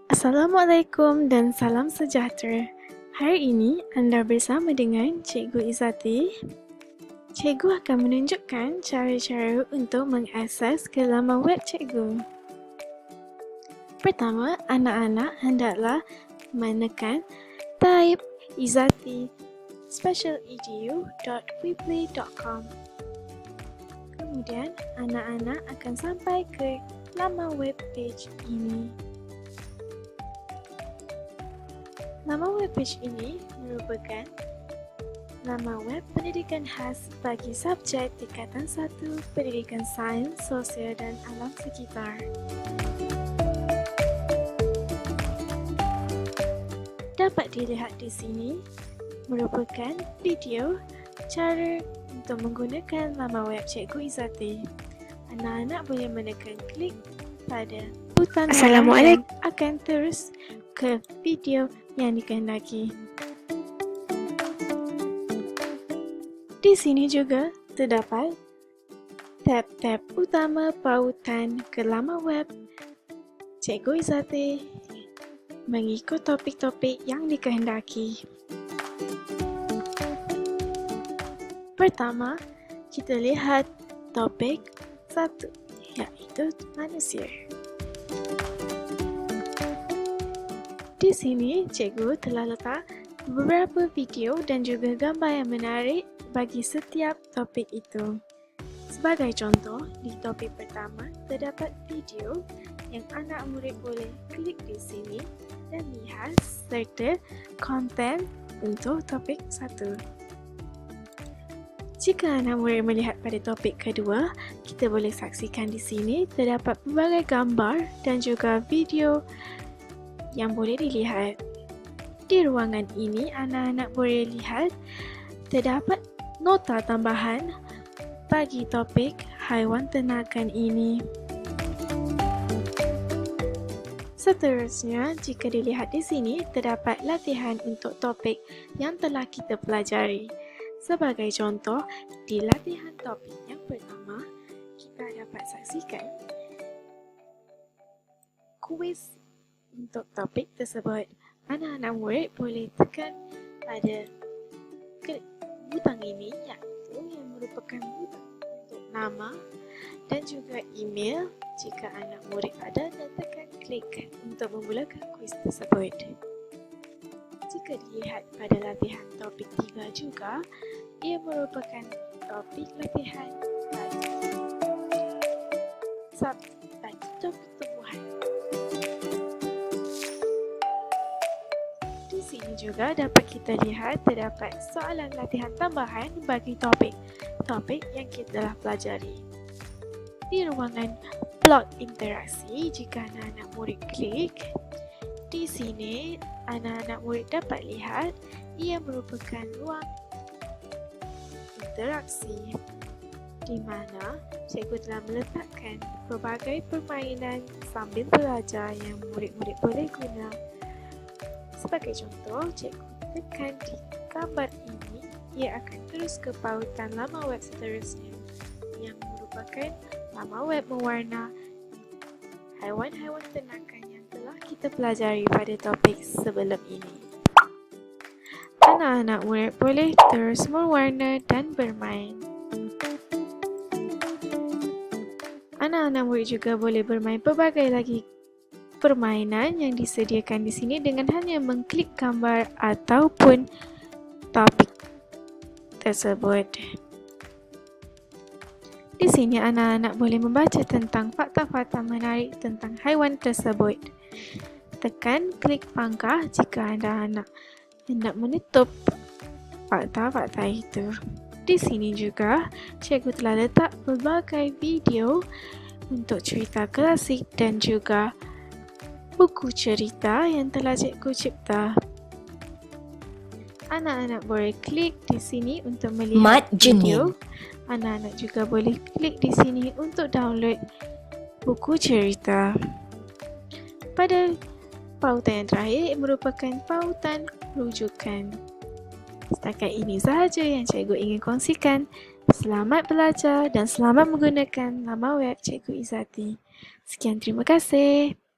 Assalamualaikum dan salam sejahtera. Hari ini anda bersama dengan Cikgu Izzati. Cikgu akan menunjukkan cara-cara untuk mengakses ke laman web cikgu. Pertama, anak-anak hendaklah menekan type izzati specialedu.weebly.com. Kemudian, anak-anak akan sampai ke laman web page ini. Laman web page ini merupakan laman web pendidikan khas bagi subjek tingkatan 1 pendidikan sains, sosial dan alam sekitar. Dapat dilihat di sini merupakan video cara untuk menggunakan laman web Cikgu Izzati. Anak-anak boleh menekan klik pada butang merah yang akan terus ke video yang dikehendaki. Di sini juga terdapat tab-tab utama pautan ke laman web Cikgu Izzati mengikut topik-topik yang dikehendaki. Pertama, kita lihat topik 1, iaitu manusia. Di sini, cikgu telah letak beberapa video dan juga gambar yang menarik bagi setiap topik itu. Sebagai contoh, di topik pertama terdapat video yang anak murid boleh klik di sini dan lihat serta konten untuk topik 1. Jika anak murid melihat pada topik kedua, kita boleh saksikan di sini terdapat pelbagai gambar dan juga video yang boleh dilihat. Di ruangan ini, anak-anak boleh lihat terdapat nota tambahan bagi topik haiwan ternakan ini. Seterusnya, jika dilihat di sini, terdapat latihan untuk topik yang telah kita pelajari. Sebagai contoh, di latihan topik yang pertama, kita dapat saksikan kuis untuk topik tersebut. Anak-anak murid boleh tekan pada butang ini, iaitu yang merupakan butang untuk nama dan juga email jika anak murid ada, dan tekan klik untuk memulakan kuis tersebut. Jika dilihat pada latihan topik 3 juga, ia merupakan topik latihan bagi topik tumbuhan. Di sini juga dapat kita lihat terdapat soalan latihan tambahan bagi topik yang kita telah pelajari. Di ruangan blok interaksi, jika anak-anak murid klik, di sini anak-anak murid dapat lihat ia merupakan ruang interaksi di mana cikgu telah meletakkan pelbagai permainan sambil belajar yang murid-murid boleh guna. Sebagai contoh, cikgu tekan di gambar ini, ia akan terus ke pautan laman web seterusnya yang merupakan laman web mewarna haiwan-haiwan ternakan yang telah kita pelajari pada topik sebelum ini. Anak-anak murid boleh terus mewarna dan bermain. Anak-anak murid juga boleh bermain pelbagai lagi permainan yang disediakan di sini dengan hanya mengklik gambar ataupun topik tersebut. Di sini anak-anak boleh membaca tentang fakta-fakta menarik tentang haiwan tersebut. Tekan klik pangkah jika anak-anak hendak menutup fakta-fakta itu. Di sini juga, cikgu telah letak pelbagai video untuk cerita klasik dan juga buku cerita yang telah cikgu cipta. Anak-anak boleh klik di sini untuk melihat video. Anak-anak juga boleh klik di sini untuk download buku cerita. Pada pautan yang terakhir merupakan pautan rujukan. Setakat ini sahaja yang cikgu ingin kongsikan. Selamat belajar dan selamat menggunakan laman web Cikgu Izzati. Sekian, terima kasih.